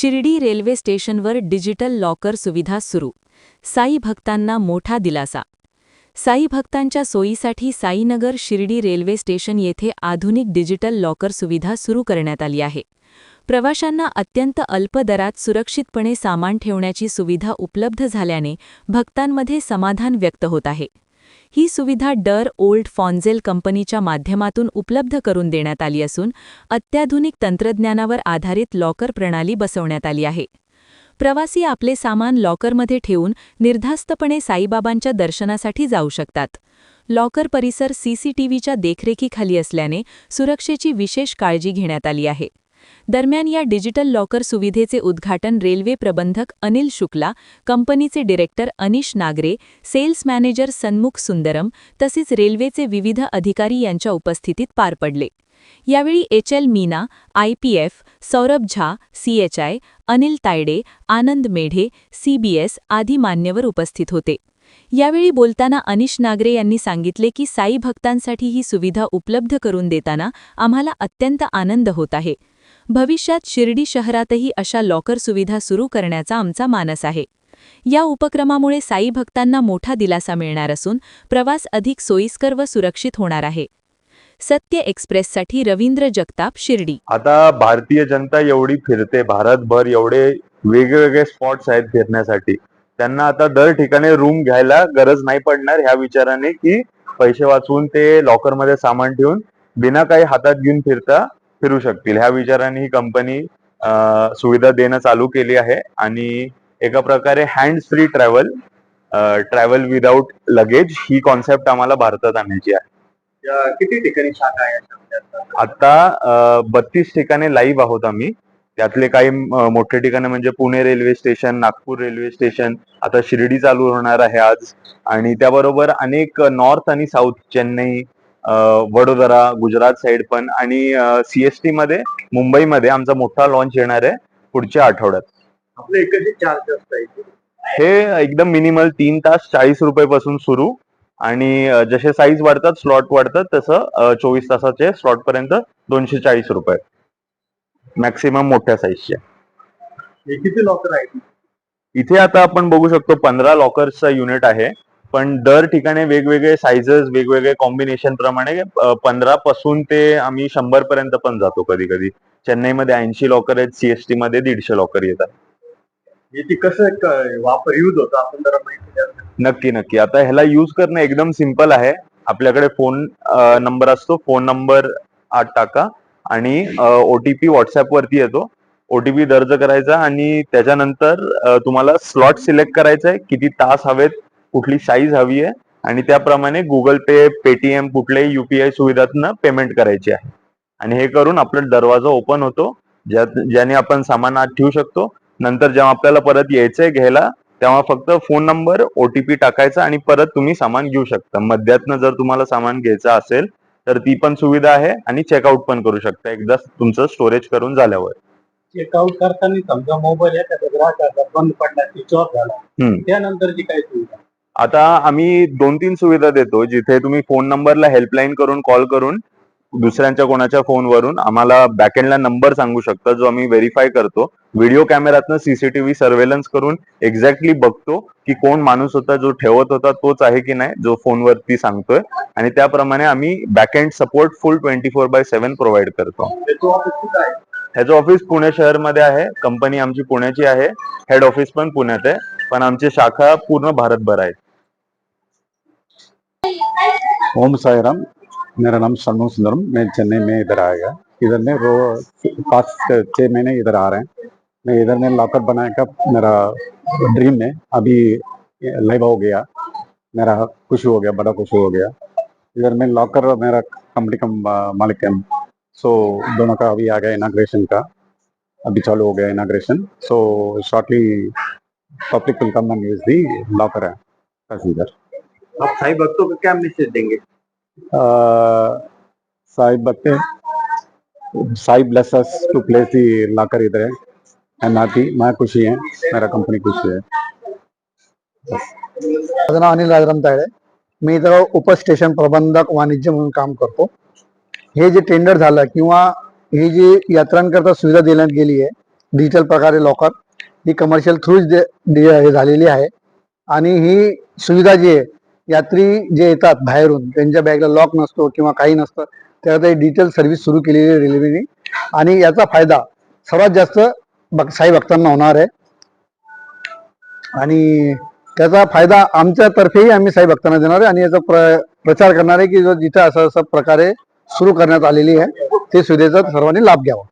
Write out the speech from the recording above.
Shirdi railway स्टेशनवर digital locker सुविधा सुरू. साई भक्तांना मोठा दिलासा. साई भक्तांच्या सोयीसाठी साईनगर शिर्डी रेल्वे स्टेशन येथे आधुनिक डिजिटल लॉकर सुविधा सुरू करण्यात आली आहे. प्रवाशांना अत्यंत अल्प दरात सुरक्षितपणे सामान ठेवण्याची सुविधा उपलब्ध झाल्याने भक्तांमध्ये समाधान व्यक्त होत आहे. ही सुविधा डर ओल्ड फॉन्झेल कंपनीच्या माध्यमातून उपलब्ध करून देण्यात आली असून अत्याधुनिक तंत्रज्ञानावर आधारित लॉकर प्रणाली बसवण्यात आली आहे. प्रवासी आपले सामान लॉकरमध्ये ठेवून निर्धास्तपणे साईबाबांच्या दर्शनासाठी जाऊ शकतात. लॉकर परिसर सीसीटीव्हीच्या देखरेखीखाली असल्याने सुरक्षेची विशेष काळजी घेण्यात आली आहे. दरम्यान या डिजिटल लॉकर सुविधेचे उद्घाटन रेल्वे प्रबंधक अनिल शुक्ला, कंपनीचे डायरेक्टर अनिश नागरे, सेल्स मॅनेजर सन्मुख सुंदरम तसेच रेल्वेचे विविध अधिकारी यांच्या उपस्थितीत पार पडले. यावेळी एचएल मीना, आयपीएफ, सौरभ झा, सीएचआय, अनिल तायडे, आनंद मेढे, सीबीएस आदी मान्यवर उपस्थित होते. यावेळी बोलताना अनिश नागरे यांनी सांगितले की साई भक्तांसाठी ही सुविधा उपलब्ध करून देताना आम्हाला अत्यंत आनंद होत आहे. भविष्यात शिर्डी शहरातही अशा लॉकर सुविधा सुरू करण्याचा आमचा मानस आहे. या उपक्रमामुळे साई भक्तांना मोठा दिलासा मिळणार असून प्रवास अधिक सोयीस्कर व सुरक्षित होणार आहे. सत्य एक्सप्रेससाठी रवींद्र जगताप, शिर्डी. आता भारतीय जनता एवढी फिरते, भारतभर एवढे वेगवेगळे स्पॉट्स आहेत फिरण्यासाठी, त्यांना आता दर ठिकाणी रूम घ्यायला गरज नाही पडणार ह्या विचाराने की पैसे वाचवून ते लॉकर मध्ये सामान ठेवून बिना काही हातात घेऊन फिरू शकतील. ह्या विचाराने ही कंपनी सुविधा देणं चालू केली आहे आणि एका प्रकारे hands free travel without luggage ही कॉन्सेप्ट आम्हाला भारतात आणायची आहे. किती ठिकाणी शाखा आहे? आता 32 ठिकाणी लाईव्ह आहोत आम्ही. त्यातले काही मोठे ठिकाणे म्हणजे Pune railway station, Nagpur railway station, आता शिर्डी चालू होणार आहे आज, आणि त्याबरोबर अनेक नॉर्थ आणि साऊथ, चेन्नई, वडोदरा, गुजरात साइड पण, आणि सीएसटी मध्ये मुंबईमध्ये आमचा मोठा लॉन्च येणार आहे पुढच्या आठवड्यात. आपले एकच चार्ज असतात? हे एकदम मिनिमल 3 तास 40 रुपये पासून सुरू, आणि जसे साईज वाढतात, स्लॉट वाढतात, तसं 24 तासाचे स्लॉट पर्यंत 240 रुपये मॅक्सिमम मोठ्या साईजचे. किती लॉकर आहेत इथे? आता आपण बघू शकतो 15 लॉकर्सचा युनिट आहे, पण दर ठिकाणी वेगवेगळे साईजेस, वेगवेगळे कॉम्बिनेशन प्रमाणे 15 पासून ते आम्ही 100 पर्यंत पण जातो. कधी कधी चेन्नईमध्ये 80 लॉकर आहेत, सीएसटी मध्ये 150 लॉकर येतात. कसं वापर यूज होतं आपण जरा माहिती द्या. नक्की. आता ह्याला यूज करणं एकदम सिंपल आहे. आपल्याकडे फोन नंबर असतो, फोन नंबर आत टाका आणि ओटीपी व्हॉट्सअप वरती येतो. ओटीपी दर्ज करायचा आणि त्याच्यानंतर तुम्हाला स्लॉट सिलेक्ट करायचा आहे, किती तास हवेत, कुठली साईज हवी आहे, आणि त्याप्रमाणे गुगल पे, पेटीएम, कुठल्याही युपीआय सुविधातनं पेमेंट करायची आहे. आणि हे करून आपला दरवाजा ओपन होतो, ज्याने आपण सामान आत ठेवू शकतो. नंतर जेव्हा आपल्याला परत यायचंय घ्यायला, तेव्हा फक्त फोन नंबर, ओटीपी टाकायचा आणि परत तुम्ही सामान घेऊ शकता. मध्यातनं जर तुम्हाला सामान घ्यायचं असेल तर ती पण सुविधा आहे, आणि चेकआउट पण करू शकता एकदा तुमचं स्टोरेज करून झाल्यावर. चेकआउट करताना समजा मोबाईल एखादा ग्राहकाचा बंद पडला, स्विच ऑफ झाला, त्यानंतरची काय सुविधा? आता आम्ही 2-3 सुविधा देतो, जिथे तुम्ही फोन नंबरला हेल्पलाईन करून कॉल करून दुसऱ्यांच्या कोणाच्या फोनवरून आम्हाला बॅकएंडला नंबर सांगू शकता, जो आम्ही व्हेरीफाय करतो. व्हिडिओ कॅमेरातनं सीसीटीव्ही सर्वेलन्स करून एक्झॅक्टली बघतो की कोण माणूस होता जो ठेवत होता तोच आहे की नाही जो फोनवरती सांगतोय, आणि त्याप्रमाणे आम्ही बॅकएंड सपोर्ट फुल 24/7 प्रोव्हाइड करतो. ह्याचं ऑफिस पुणे शहरमध्ये आहे. कंपनी आमची पुण्याची आहे, हेड ऑफिस पण पुण्यात आहे, पण आमची शाखा पूर्ण भारतभर आहे. ओम साईराम, मेरा नाम सन्मुख सुंदरम, मैं चेन्नई में इधर आएगा. इधर में 5-6 महीने इधर आ रहे हैं. मैं इधर में लॉकर बनाने का मेरा ड्रीम है, अभी लाइव हो गया, मेरा खुशी हो गया, बड़ा खुशी हो गया. इधर में लॉकर मेरा कंपनी का मालिक है, सो दोनों का अभी आ गया इनाग्रेशन का, अभी चालू हो गया inauguration. So shortly public will come and use the locker है इधर. आप साई भक्तों को क्या मैसेज देंगे? साई भक्ते, Sai bless us to place the locker इधर है. एंड हैप्पी, मैं खुशी है, मेरा कंपनी खुशी है. माझं नाव अनिल राजाराम तायडे. मी इथं उपस्टेशन प्रबंधक वाणिज्य म्हणून काम करतो. हे जे टेंडर झालं किंवा ही जी यात्रांकरता सुविधा देण्यात गेली आहे, डिजिटल प्रकारे लॉकर ही कमर्शियल थ्रूच हे झालेली आहे. आणि ही सुविधा जी आहे, यात्री जे येतात बाहेरून त्यांच्या बॅगला लॉक नसतो किंवा काही नसतं, त्यात डिजिटल सर्व्हिस सुरू केलेली आहे रेल्वेने. आणि याचा फायदा सर्वात जास्त साई भक्तांना होणार आहे. आणि त्याचा फायदा आमच्यातर्फेही आम्ही साई भक्तांना देणार आहे आणि याचा प्रचार करणार आहे की जिथे असं प्रकारे सुरू करण्यात आलेली आहे ते सुविधेचा सर्वांनी लाभ घ्यावा.